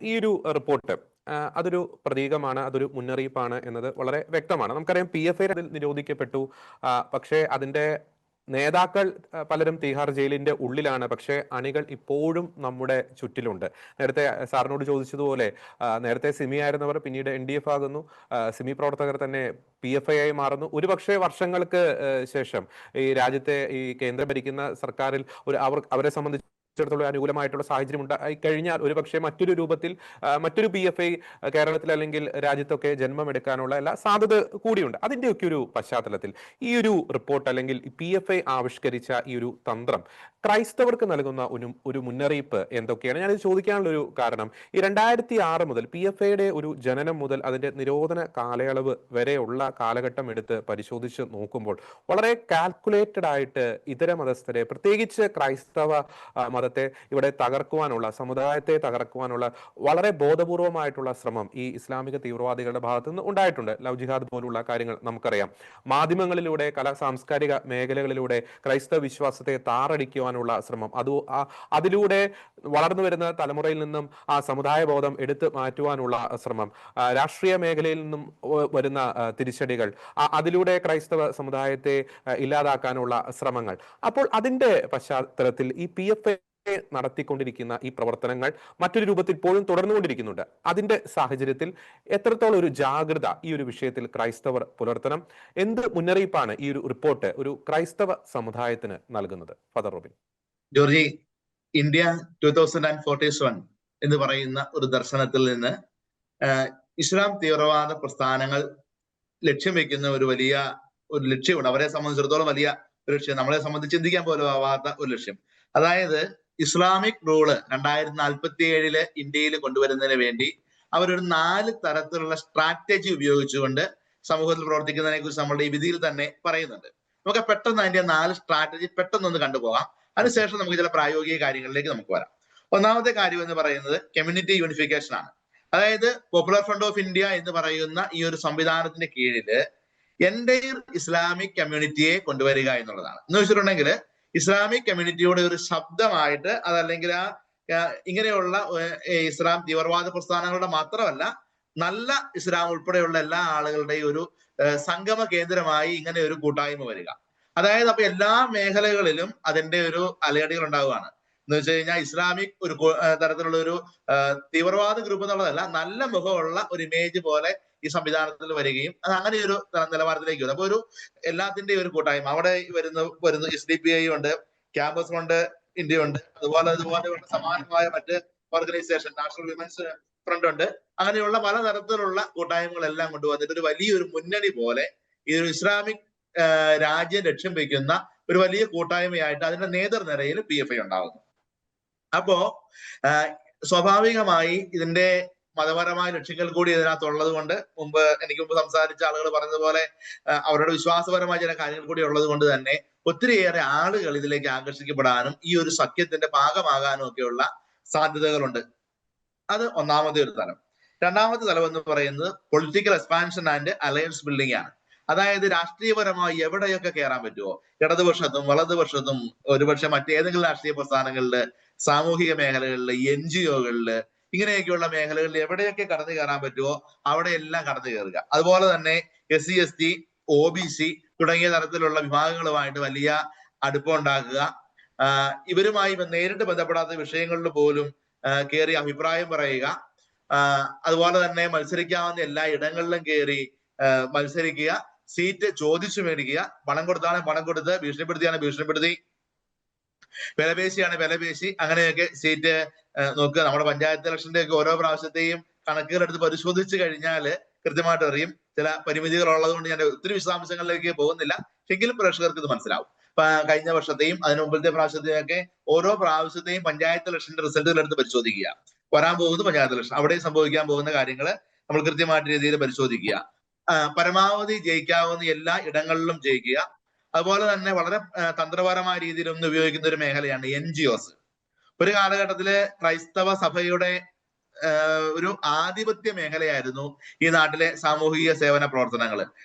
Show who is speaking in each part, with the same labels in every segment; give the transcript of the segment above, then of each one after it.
Speaker 1: ഈ ഒരു റിപ്പോർട്ട് അതൊരു പ്രതീകമാണ്, അതൊരു മുന്നറിയിപ്പാണ് എന്നത് വളരെ വ്യക്തമാണ്. നമുക്കറിയാം PFI അതിൽ നിരോധിക്കപ്പെട്ടു. പക്ഷേ അതിന്റെ നേതാക്കൾ പലരും തീഹാർ ജയിലിന്റെ ഉള്ളിലാണ്. പക്ഷേ അണികൾ ഇപ്പോഴും നമ്മുടെ ചുറ്റിലുണ്ട്. നേരത്തെ സാറിനോട് ചോദിച്ചതുപോലെ നേരത്തെ സിമി ആയിരുന്നവർ പിന്നീട് NDF ആകുന്നു. സിമി പ്രവർത്തകർ തന്നെ PFI ആയി മാറുന്നു. ഒരുപക്ഷെ വർഷങ്ങൾക്ക് ശേഷം ഈ രാജ്യത്തെ ഈ കേന്ദ്രം ഭരിക്കുന്ന സർക്കാരിൽ അവരെ സംബന്ധിച്ച് അനുകൂലമായിട്ടുള്ള സാഹചര്യം ഉണ്ടായി കഴിഞ്ഞാൽ ഒരുപക്ഷെ മറ്റൊരു രൂപത്തിൽ മറ്റൊരു PFI കേരളത്തിൽ അല്ലെങ്കിൽ രാജ്യത്തൊക്കെ ജന്മമെടുക്കാനുള്ള എല്ലാ സാധ്യത കൂടിയുണ്ട്. അതിന്റെയൊക്കെ ഒരു പശ്ചാത്തലത്തിൽ ഈ ഒരു റിപ്പോർട്ട് അല്ലെങ്കിൽ PFI ആവിഷ്കരിച്ച ഈ ഒരു തന്ത്രം ക്രൈസ്തവർക്ക് നൽകുന്ന ഒരു മുന്നറിയിപ്പ് എന്തൊക്കെയാണ്? ഞാനിത് ചോദിക്കാനുള്ള ഒരു കാരണം, ഈ 2006 മുതൽ PFIയുടെ ഒരു ജനനം മുതൽ അതിന്റെ നിരോധന കാലയളവ് വരെയുള്ള കാലഘട്ടം എടുത്ത് പരിശോധിച്ച് നോക്കുമ്പോൾ വളരെ കാൽക്കുലേറ്റഡ് ആയിട്ട് ഇതര മതസ്ഥരെ, പ്രത്യേകിച്ച് ക്രൈസ്തവ മതത്തെ ഇവിടെ തകർക്കുവാനുള്ള, സമുദായത്തെ തകർക്കുവാനുള്ള വളരെ ബോധപൂർവമായിട്ടുള്ള ശ്രമം ഈ ഇസ്ലാമിക തീവ്രവാദികളുടെ ഭാഗത്തു നിന്ന് ഉണ്ടായിട്ടുണ്ട്. ലവ് ജിഹാദ് പോലുള്ള കാര്യങ്ങൾ നമുക്കറിയാം. മാധ്യമങ്ങളിലൂടെ, സാംസ്കാരിക മേഖലകളിലൂടെ ക്രൈസ്തവ വിശ്വാസത്തെ താറടിക്കുവാനുള്ള ശ്രമം, അതിലൂടെ വളർന്നു വരുന്ന തലമുറയിൽ നിന്നും ആ സമുദായ ബോധം എടുത്തു മാറ്റുവാനുള്ള ശ്രമം, രാഷ്ട്രീയ മേഖലയിൽ നിന്നും വരുന്ന തിരിച്ചടികൾ, അതിലൂടെ ക്രൈസ്തവ സമുദായത്തെ ഇല്ലാതാക്കാനുള്ള ശ്രമങ്ങൾ. അപ്പോൾ അതിന്റെ പശ്ചാത്തലത്തിൽ ഈ PFI നടത്തിക്കൊണ്ടിരിക്കുന്ന ഈ പ്രവർത്തനങ്ങൾ മറ്റൊരു രൂപത്തിൽ ഇപ്പോഴും തുടർന്നുകൊണ്ടിരിക്കുന്നുണ്ട്. അതിന്റെ സാഹചര്യത്തിൽ എത്രത്തോളം ഒരു ജാഗ്രത ഈ ഒരു വിഷയത്തിൽ ക്രൈസ്തവർ പുലർത്തണം? എന്ത് മുന്നറിയിപ്പാണ് ഈ ഒരു റിപ്പോർട്ട് ഒരു ക്രൈസ്തവ സമുദായത്തിന് നൽകുന്നത്? Father Robin.
Speaker 2: ജോർജി, ഇന്ത്യ 2047 എന്ന് പറയുന്ന ഒരു ദർശനത്തിൽ നിന്ന് ഇസ്ലാം തീവ്രവാദ പ്രസ്ഥാനങ്ങൾ ലക്ഷ്യം വെക്കുന്ന ഒരു ലക്ഷ്യമുണ്ട്. അവരെ സംബന്ധിച്ചിടത്തോളം വലിയ ഒരു ലക്ഷ്യം, നമ്മളെ സംബന്ധിച്ച് ചിന്തിക്കാൻ പോലും ആവാത്ത ഒരു ലക്ഷ്യം. അതായത് ഇസ്ലാമിക് റൂള് 2047 ഇന്ത്യയിൽ കൊണ്ടുവരുന്നതിന് വേണ്ടി അവരൊരു 4 തരത്തിലുള്ള സ്ട്രാറ്റജി ഉപയോഗിച്ചുകൊണ്ട് സമൂഹത്തിൽ പ്രവർത്തിക്കുന്നതിനെ കുറിച്ച് നമ്മളുടെ ഈ വിധിയിൽ തന്നെ പറയുന്നുണ്ട്. നമുക്ക് പെട്ടെന്ന് അതിന്റെ 4 സ്ട്രാറ്റജി പെട്ടെന്നൊന്ന് കണ്ടുപോകാം. അതിനുശേഷം നമുക്ക് ചില പ്രായോഗിക കാര്യങ്ങളിലേക്ക് നമുക്ക് വരാം. ഒന്നാമത്തെ കാര്യം എന്ന് പറയുന്നത് കമ്മ്യൂണിറ്റി യൂണിഫിക്കേഷൻ ആണ്. അതായത് പോപ്പുലർ ഫ്രണ്ട് ഓഫ് ഇന്ത്യ എന്ന് പറയുന്ന ഈ ഒരു സംവിധാനത്തിന്റെ കീഴില് എൻറ്റയർ ഇസ്ലാമിക് കമ്മ്യൂണിറ്റിയെ കൊണ്ടുവരിക എന്നുള്ളതാണ്. എന്ന് വെച്ചിട്ടുണ്ടെങ്കിൽ ഇസ്ലാമിക് കമ്മ്യൂണിറ്റിയുടെ ഒരു ശബ്ദമായിട്ട്, അതല്ലെങ്കിൽ ഇങ്ങനെയുള്ള ഇസ്ലാം തീവ്രവാദ പ്രസ്ഥാനങ്ങളുടെ മാത്രമല്ല, നല്ല ഇസ്ലാം ഉൾപ്പെടെയുള്ള എല്ലാ ആളുകളുടെയും ഒരു സംഗമ കേന്ദ്രമായി ഇങ്ങനെ ഒരു കൂട്ടായ്മ വരിക. അതായത് അപ്പൊ എല്ലാ മേഖലകളിലും അതിന്റെ ഒരു അലയടികൾ ഉണ്ടാവുകയാണ്. എന്ന് വെച്ച് കഴിഞ്ഞാൽ ഇസ്ലാമിക് ഒരു തരത്തിലുള്ള ഒരു തീവ്രവാദ ഗ്രൂപ്പ് എന്നുള്ളതല്ല, നല്ല മുഖമുള്ള ഒരു ഇമേജ് പോലെ ഈ സംവിധാനത്തിൽ വരികയും അത് അങ്ങനെ ഒരു നിലവാരത്തിലേക്ക് വരും. അപ്പൊ ഒരു എല്ലാത്തിന്റെയും ഒരു കൂട്ടായ്മ അവിടെ വരുന്നു. SDPI ഉണ്ട്, ക്യാമ്പസ് ഫ്രണ്ട് ഇന്ത്യ ഉണ്ട്, അതുപോലെ സമാനമായ മറ്റ് ഓർഗനൈസേഷൻ, നാഷണൽ വിമൻസ് ഫ്രണ്ട് ഉണ്ട്. അങ്ങനെയുള്ള പലതരത്തിലുള്ള കൂട്ടായ്മകളെല്ലാം കൊണ്ടുവന്നിട്ട് ഒരു വലിയൊരു മുന്നണി പോലെ ഈ ഒരു ഇസ്ലാമിക് രാജ്യം ലക്ഷ്യം വയ്ക്കുന്ന ഒരു വലിയ കൂട്ടായ്മയായിട്ട് അതിന്റെ നേതൃനിരയിൽ PFI ഉണ്ടാകുന്നു. അപ്പോ സ്വാഭാവികമായി ഇതിന്റെ മതപരമായ ലക്ഷ്യങ്ങൾ കൂടി ഇതിനകത്തുള്ളത് കൊണ്ട്, എനിക്ക് മുമ്പ് സംസാരിച്ച ആളുകൾ പറഞ്ഞതുപോലെ അവരുടെ വിശ്വാസപരമായ ചില കാര്യങ്ങൾ കൂടി ഉള്ളത് കൊണ്ട് തന്നെ ഒത്തിരിയേറെ ആളുകൾ ഇതിലേക്ക് ആകർഷിക്കപ്പെടാനും ഈ ഒരു സഖ്യത്തിന്റെ ഭാഗമാകാനും ഒക്കെയുള്ള സാധ്യതകളുണ്ട്. അത് ഒന്നാമത്തെ ഒരു തലം. രണ്ടാമത്തെ തലം എന്ന് പറയുന്നത് political expansion and alliance building ആണ്. അതായത് രാഷ്ട്രീയപരമായി എവിടെയൊക്കെ കയറാൻ പറ്റുമോ, ഇടതുപക്ഷത്തും വലതുപക്ഷത്തും, ഒരുപക്ഷെ മറ്റേതെങ്കിലും രാഷ്ട്രീയ പ്രസ്ഥാനങ്ങളില്, സാമൂഹിക മേഖലകളില്, NGOകളില്, ഇങ്ങനെയൊക്കെയുള്ള മേഖലകളിൽ എവിടെയൊക്കെ കടന്നു കയറാൻ പറ്റുമോ അവിടെയെല്ലാം കടന്നു കയറുക. അതുപോലെ തന്നെ SC ST OBC തുടങ്ങിയ തരത്തിലുള്ള വിഭാഗങ്ങളുമായിട്ട് വലിയ അടുപ്പം ഉണ്ടാക്കുക. ഇവരുമായി നേരിട്ട് ബന്ധപ്പെടാത്ത വിഷയങ്ങളിൽ പോലും കയറി അഭിപ്രായം പറയുക. അതുപോലെ തന്നെ മത്സരിക്കാവുന്ന എല്ലാ ഇടങ്ങളിലും കയറി മത്സരിക്കുക, സീറ്റ് ചോദിച്ചു മേടിക്കുക, പണം കൊടുത്താണ് പണം കൊടുത്ത്, ഭീഷണിപ്പെടുത്തിയാണ് ഭീഷണിപ്പെടുത്തി, വിലപേശിയാണ് വിലപേശി, അങ്ങനെയൊക്കെ സീറ്റ് നോക്കുക. നമ്മുടെ പഞ്ചായത്ത് ഇലക്ഷന്റെ ഒക്കെ ഓരോ പ്രാവശ്യത്തെയും കണക്കുകളെടുത്ത് പരിശോധിച്ചു കഴിഞ്ഞാൽ കൃത്യമായിട്ട് അറിയും. ചില പരിമിതികൾ ഉള്ളത് കൊണ്ട് ഞാൻ ഒത്തിരി വിശദാംശങ്ങളിലേക്ക് പോകുന്നില്ല, എങ്കിലും പ്രേക്ഷകർക്ക് ഇത് മനസ്സിലാവും. കഴിഞ്ഞ വർഷത്തെയും അതിന് മുമ്പത്തെ പ്രാവശ്യത്തെയും ഒക്കെ ഓരോ പ്രാവശ്യത്തെയും പഞ്ചായത്ത് ഇലക്ഷന്റെ റിസൾട്ടുകൾ എടുത്ത് പരിശോധിക്കുക. വരാൻ പോകുന്ന പഞ്ചായത്ത് ഇലക്ഷൻ, അവിടെ സംഭവിക്കാൻ പോകുന്ന കാര്യങ്ങൾ നമ്മൾ കൃത്യമായിട്ട് രീതിയിൽ പരിശോധിക്കുക. പരമാവധി ജയിക്കാവുന്ന എല്ലാ ഇടങ്ങളിലും ജയിക്കുക. അതുപോലെ തന്നെ വളരെ തന്ത്രപരമായ രീതിയിൽ ഒന്ന് ഉപയോഗിക്കുന്ന ഒരു മേഖലയാണ് NGOs. ഒരു കാലഘട്ടത്തില് ക്രൈസ്തവ സഭയുടെ ഒരു ആധിപത്യ മേഖലയായിരുന്നു ഈ നാട്ടിലെ സാമൂഹിക സേവന പ്രവർത്തനങ്ങൾ.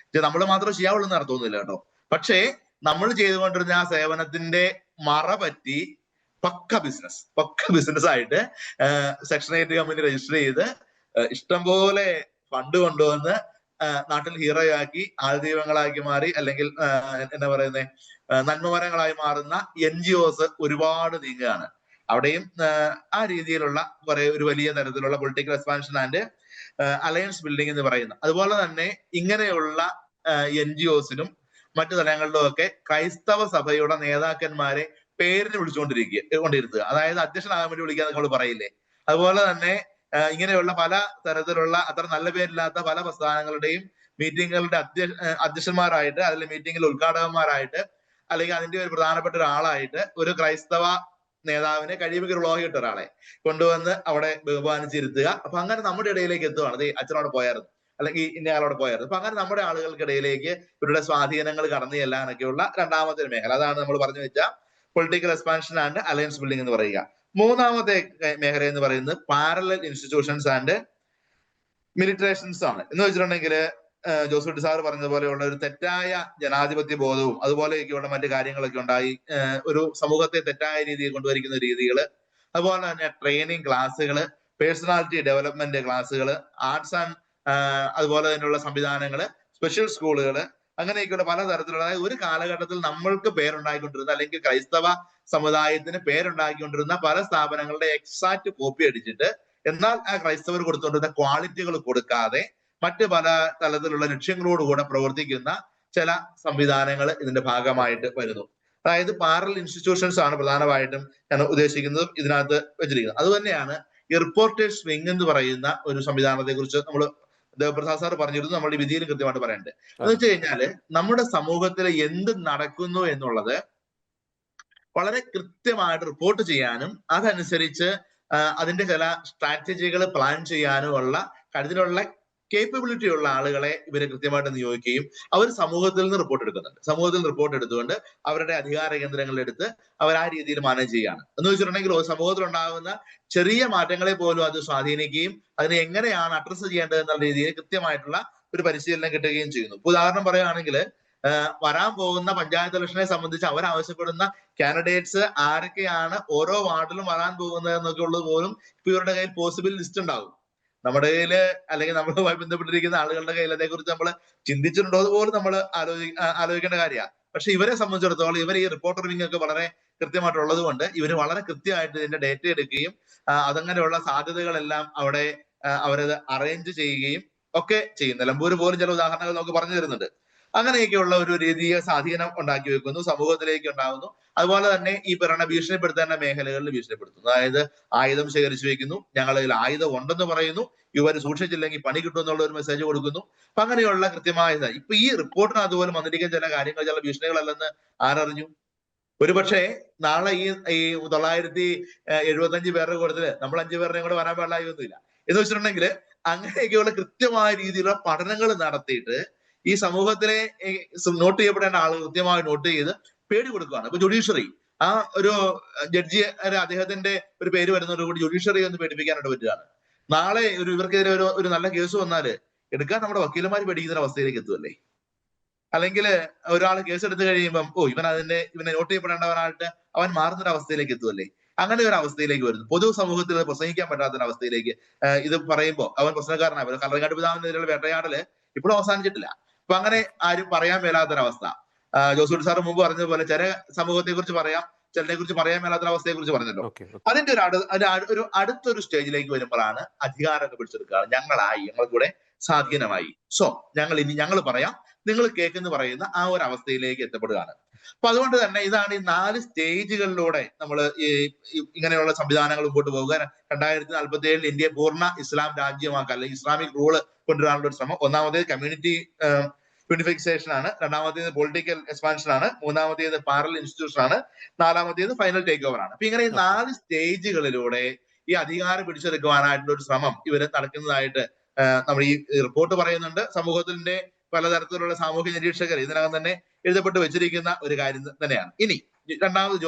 Speaker 2: നമ്മൾ മാത്രം ചെയ്യാവുള്ളൂ എന്ന് അർത്ഥമൊന്നുമില്ല കേട്ടോ. പക്ഷേ നമ്മൾ ചെയ്തുകൊണ്ടിരുന്ന ആ സേവനത്തിന്റെ മറ പറ്റി പക്ക ബിസിനസ് ആയിട്ട് സെക്ഷൻ 8 കമ്പനി രജിസ്റ്റർ ചെയ്ത് ഇഷ്ടംപോലെ ഫണ്ട് കൊണ്ടുവന്ന് നാട്ടിൽ ഹീറോയാക്കി ആൾദൈവങ്ങളാക്കി മാറി, അല്ലെങ്കിൽ എന്താ പറയുന്നത്, നന്മമരങ്ങളായി മാറുന്ന NGOs ഒരുപാട് നീങ്ങുകയാണ്. അവിടെയും ആ രീതിയിലുള്ള ഒരു വലിയ തരത്തിലുള്ള political expansion and alliance building എന്ന് പറയുന്ന, അതുപോലെ തന്നെ ഇങ്ങനെയുള്ള NGOസിനും മറ്റു തലങ്ങളിലും ഒക്കെ ക്രൈസ്തവ സഭയുടെ നേതാക്കന്മാരെ പേരിന് കൊണ്ടിരുത്തുക. അതായത് അധ്യക്ഷനാകാൻ വേണ്ടി വിളിക്കുക നമ്മൾ പറയില്ലേ, അതുപോലെ തന്നെ ഇങ്ങനെയുള്ള പല തരത്തിലുള്ള അത്ര നല്ല പേരില്ലാത്ത പല പ്രസ്ഥാനങ്ങളുടെയും മീറ്റിങ്ങുകളുടെ അധ്യക്ഷന്മാരായിട്ട്, അതിൽ മീറ്റിംഗിൽ ഉദ്ഘാടകന്മാരായിട്ട്, അല്ലെങ്കിൽ അതിന്റെ ഒരു പ്രധാനപ്പെട്ട ഒരാളായിട്ട് ഒരു ക്രൈസ്തവ നേതാവിനെ, കഴിയുമെങ്കിൽ ലോഹിട്ട ഒരാളെ കൊണ്ടുവന്ന് അവിടെ ബഹുമാനിച്ചിരുത്തുക. അപ്പൊ അങ്ങനെ നമ്മുടെ ഇടയിലേക്ക് എത്തുവാണ്. അച്ഛനോട് പോയായിരുന്നു, അല്ലെങ്കിൽ ഇന്നയാളോട് പോയായിരുന്നു. അപ്പൊ അങ്ങനെ നമ്മുടെ ആളുകൾക്കിടയിലേക്ക് ഇവരുടെ സ്വാധീനങ്ങൾ കടന്നു ചെല്ലാനൊക്കെയുള്ള രണ്ടാമത്തെ ഒരു മേഖല, അതാണ് നമ്മൾ പറഞ്ഞു വെച്ച political expansion and alliance building എന്ന് പറയുക. മൂന്നാമത്തെ മേഖല എന്ന് പറയുന്നത് പാരലൽ ഇൻസ്റ്റിറ്റ്യൂഷൻസ് ആൻഡ് മിലിറ്ററേഷൻസ് ആണ്. എന്ന് വെച്ചിട്ടുണ്ടെങ്കിൽ ജോസൂട്ടി സാർ പറഞ്ഞതുപോലെയുള്ള ഒരു തെറ്റായ ജനാധിപത്യ ബോധവും അതുപോലെയൊക്കെയുള്ള മറ്റു കാര്യങ്ങളൊക്കെ ഉണ്ടായി ഒരു സമൂഹത്തെ തെറ്റായ രീതിയിൽ കൊണ്ടുവരിക്കുന്ന രീതികൾ, അതുപോലെ തന്നെ ട്രെയിനിങ് ക്ലാസ്സുകൾ, പേഴ്സണാലിറ്റി ഡെവലപ്മെന്റ് ക്ലാസ്സുകൾ, ആർട്സ് ആൻഡ് അതുപോലെ തന്നെയുള്ള സംവിധാനങ്ങൾ, സ്പെഷ്യൽ സ്കൂളുകൾ, അങ്ങനെയൊക്കെയുള്ള പലതരത്തിലുള്ള, അതായത് ഒരു കാലഘട്ടത്തിൽ നമ്മൾക്ക് പേരുണ്ടാക്കിക്കൊണ്ടിരുന്ന, അല്ലെങ്കിൽ ക്രൈസ്തവ സമുദായത്തിന് പേരുണ്ടാക്കിക്കൊണ്ടിരുന്ന പല സ്ഥാപനങ്ങളുടെ എക്സാക്ട് കോപ്പി അടിച്ചിട്ട്, എന്നാൽ ആ ക്രൈസ്തവർ കൊടുത്തുകൊണ്ടിരുന്ന ക്വാളിറ്റികൾ കൊടുക്കാതെ മറ്റ് പല തലത്തിലുള്ള ലക്ഷ്യങ്ങളോടുകൂടെ പ്രവർത്തിക്കുന്ന ചില സംവിധാനങ്ങൾ ഇതിന്റെ ഭാഗമായിട്ട് വരുന്നു. അതായത് പാരലൽ ഇൻസ്റ്റിറ്റ്യൂഷൻസ് ആണ് പ്രധാനമായിട്ടും ഞാൻ ഉദ്ദേശിക്കുന്നതും ഇതിനകത്ത് വെച്ചിരിക്കുന്നത്. അതുതന്നെയാണ് ഈ റിപ്പോർട്ടേഴ്സ് വിങ് എന്ന് പറയുന്ന ഒരു സംവിധാനത്തെ കുറിച്ച് നമ്മൾ ദേവപ്രസാദ് സാർ പറഞ്ഞിരുന്നു, നമ്മുടെ വിധിയിൽ കൃത്യമായിട്ട് പറയണ്ടേ. എന്ന് വെച്ച് കഴിഞ്ഞാല് നമ്മുടെ സമൂഹത്തിൽ എന്ത് നടക്കുന്നു എന്നുള്ളത് വളരെ കൃത്യമായിട്ട് റിപ്പോർട്ട് ചെയ്യാനും അതനുസരിച്ച് അതിന്റെ ചില സ്ട്രാറ്റജികൾ പ്ലാൻ ചെയ്യാനും ഉള്ള കരുതിലുള്ള കേപ്പബിലിറ്റി ഉള്ള ആളുകളെ ഇവരെ കൃത്യമായിട്ട് നിയോഗിക്കുകയും അവർ സമൂഹത്തിൽ നിന്ന് റിപ്പോർട്ട് എടുക്കുന്നുണ്ട്. സമൂഹത്തിൽ നിന്ന് റിപ്പോർട്ട് എടുത്തുകൊണ്ട് അവരുടെ അധികാര കേന്ദ്രങ്ങളിലെടുത്ത് അവർ ആ രീതിയിൽ മാനേജ് ചെയ്യുകയാണ്. എന്ന് വെച്ചിട്ടുണ്ടെങ്കിൽ സമൂഹത്തിൽ ഉണ്ടാകുന്ന ചെറിയ മാറ്റങ്ങളെ പോലും അത് സ്വാധീനിക്കുകയും അതിനെ എങ്ങനെയാണ് അഡ്രസ്സ് ചെയ്യേണ്ടത് എന്നുള്ള രീതിയിൽ കൃത്യമായിട്ടുള്ള ഒരു പരിശീലനം കിട്ടുകയും ചെയ്യുന്നു. ഇപ്പൊ പറയുകയാണെങ്കിൽ വരാൻ പോകുന്ന പഞ്ചായത്ത് ഇലക്ഷനെ സംബന്ധിച്ച് അവർ ആവശ്യപ്പെടുന്ന കാൻഡിഡേറ്റ്സ് ആരൊക്കെയാണ് ഓരോ വാർഡിലും വരാൻ പോകുന്നത് എന്നൊക്കെ ഉള്ളത് പോലും ഇപ്പൊ ഇവരുടെ കയ്യിൽ പോസിബിൾ ലിസ്റ്റ് ഉണ്ടാകും. നമ്മുടെ കയ്യില്, അല്ലെങ്കിൽ നമ്മളുമായി ബന്ധപ്പെട്ടിരിക്കുന്ന ആളുകളുടെ കയ്യിൽ അതേക്കുറിച്ച് നമ്മൾ ചിന്തിച്ചിട്ടുണ്ടോ എന്ന് പോലും നമ്മൾ ആലോചിക്കേണ്ട കാര്യമാണ്. പക്ഷെ ഇവരെ സംബന്ധിച്ചിടത്തോളം ഇവർ ഈ റിപ്പോർട്ടർ വിങ് ഒക്കെ വളരെ കൃത്യമായിട്ടുള്ളത് കൊണ്ട് ഇവർ വളരെ കൃത്യമായിട്ട് ഇതിന്റെ ഡേറ്റ എടുക്കുകയും അതങ്ങനെയുള്ള സാധ്യതകളെല്ലാം അവിടെ അവരത് അറേഞ്ച് ചെയ്യുകയും ഒക്കെ ചെയ്യും. നിലമ്പൂർ പോലും ചില ഉദാഹരണങ്ങൾ നമുക്ക് പറഞ്ഞു തരുന്നുണ്ട്. അങ്ങനെയൊക്കെയുള്ള ഒരു രീതിയെ സ്വാധീനം ഉണ്ടാക്കി വെക്കുന്നു, സമൂഹത്തിലേക്ക് ഉണ്ടാകുന്നു. അതുപോലെ തന്നെ ഈ പറയുന്ന ഭീഷണിപ്പെടുത്തേണ്ട മേഖലകളിൽ ഭീഷണിപ്പെടുത്തുന്നു. അതായത് ആയുധം ശേഖരിച്ചു വെക്കുന്നു, ഞങ്ങളിൽ ആയുധം ഉണ്ടെന്ന് പറയുന്നു, ഇവർ സൂക്ഷിച്ചില്ലെങ്കിൽ പണി കിട്ടും എന്നുള്ള ഒരു മെസ്സേജ് കൊടുക്കുന്നു. അപ്പൊ അങ്ങനെയുള്ള കൃത്യമായ ഇപ്പൊ ഈ റിപ്പോർട്ടിന് അതുപോലെ വന്നിരിക്കുന്ന ചില കാര്യങ്ങൾ, ചില ഭീഷണികളല്ലെന്ന് ആരറിഞ്ഞു? ഒരുപക്ഷെ നാളെ ഈ 975 പേരുടെ കൂട്ടത്തില് നമ്മൾ 5 പേരുടെയും കൂടെ വരാൻ പാടില്ലായൊന്നുമില്ല. എന്ന് വെച്ചിട്ടുണ്ടെങ്കിൽ അങ്ങനെയൊക്കെയുള്ള കൃത്യമായ രീതിയിലുള്ള പഠനങ്ങൾ നടത്തിയിട്ട് ഈ സമൂഹത്തിലെ നോട്ട് ചെയ്യപ്പെടേണ്ട ആളുകൾ കൃത്യമായി നോട്ട് ചെയ്ത് പേടി കൊടുക്കുകയാണ്. ഇപ്പൊ ജുഡീഷ്യറി, ആ ഒരു ജഡ്ജി അദ്ദേഹത്തിന്റെ ഒരു പേര് വരുന്നതോടുകൂടി ജുഡീഷ്യറി ഒന്ന് പേടിപ്പിക്കാനായിട്ട് പറ്റുകയാണ്. നാളെ ഇവർക്കെതിരെ ഒരു നല്ല കേസ് വന്നാല് എടുക്കാൻ നമ്മുടെ വക്കീലന്മാർ പേടിക്കുന്ന അവസ്ഥയിലേക്ക് എത്തുമല്ലേ? അല്ലെങ്കിൽ ഒരാൾ കേസ് എടുത്തു കഴിയുമ്പം ഇവനെ നോട്ട് ചെയ്യപ്പെടേണ്ടവനായിട്ട് അവൻ മാറുന്നൊരു അവസ്ഥയിലേക്ക് എത്തുമല്ലേ? അങ്ങനെ ഒരു അവസ്ഥയിലേക്ക് വരുന്നു. പൊതു സമൂഹത്തിൽ പ്രസംഗിക്കാൻ പറ്റാത്ത അവസ്ഥയിലേക്ക് ഇത് പറയുമ്പോൾ അവൻ പ്രശ്നക്കാരനാണ്. കള്ളങ്ങാട്ട് പിതാവിനെതിരെയുള്ള വേട്ടയാടല് ഇപ്പോഴും അവസാനിച്ചിട്ടില്ല. അപ്പൊ അങ്ങനെ ആരും പറയാൻ മേലാത്തൊരവസ്ഥ. ജോസൂട്ടി സാറ് മുമ്പ് പറഞ്ഞതുപോലെ ചില സമൂഹത്തെ കുറിച്ച് പറയാം, ചിലരെ കുറിച്ച് പറയാൻ മേലാത്തൊരവസ്ഥയെ കുറിച്ച് പറഞ്ഞല്ലോ. അതിന്റെ ഒരു അടുത്തൊരു സ്റ്റേജിലേക്ക് വരുമ്പോഴാണ് അധികാരമൊക്കെ പിടിച്ചെടുക്കുകയാണ്. ഞങ്ങൾ കൂടെ സ്വാധീനമായി, ഞങ്ങൾ പറയാം, നിങ്ങൾ കേൾക്കെന്ന് പറയുന്ന ആ ഒരു അവസ്ഥയിലേക്ക് എത്തപ്പെടുകയാണ്. അപ്പൊ അതുകൊണ്ട് തന്നെ ഇതാണ് ഈ 4 സ്റ്റേജുകളിലൂടെ നമ്മൾ ഇങ്ങനെയുള്ള സംവിധാനങ്ങൾ മുമ്പോട്ട് പോകുക. 2047 ഇന്ത്യയെ പൂർണ്ണ ഇസ്ലാം രാജ്യമാക്കുക, അല്ലെങ്കിൽ ഇസ്ലാമിക് റൂള് കൊണ്ടുവരാനുള്ള ഒരു ശ്രമം. ഒന്നാമത്തേത് കമ്മ്യൂണിറ്റി യൂണിഫിക്കേഷൻ ആണ്, രണ്ടാമത്തേത് പൊളിറ്റിക്കൽ എക്സ്പാൻഷൻ ആണ്, മൂന്നാമത്തേത് പാരലൽ ഇൻസ്റ്റിറ്റ്യൂഷൻ ആണ്, നാലാമത്തേത് ഫൈനൽ ടേക്ക് ഓവർ ആണ്. അപ്പൊ ഇങ്ങനെ ഈ 4 സ്റ്റേജുകളിലൂടെ ഈ അധികാരം പിടിച്ചെടുക്കുവാനായിട്ടുള്ള ഒരു ശ്രമം ഇവര് നടക്കുന്നതായിട്ട് നമ്മൾ ഈ റിപ്പോർട്ട് പറയുന്നുണ്ട്. സമൂഹത്തിന്റെ പലതരത്തിലുള്ള സാമൂഹ്യ നിരീക്ഷകർ ഇതിനകം തന്നെ എഴുതപ്പെട്ട് വെച്ചിരിക്കുന്ന ഒരു കാര്യം തന്നെയാണ്. ഇനി രണ്ടാമത്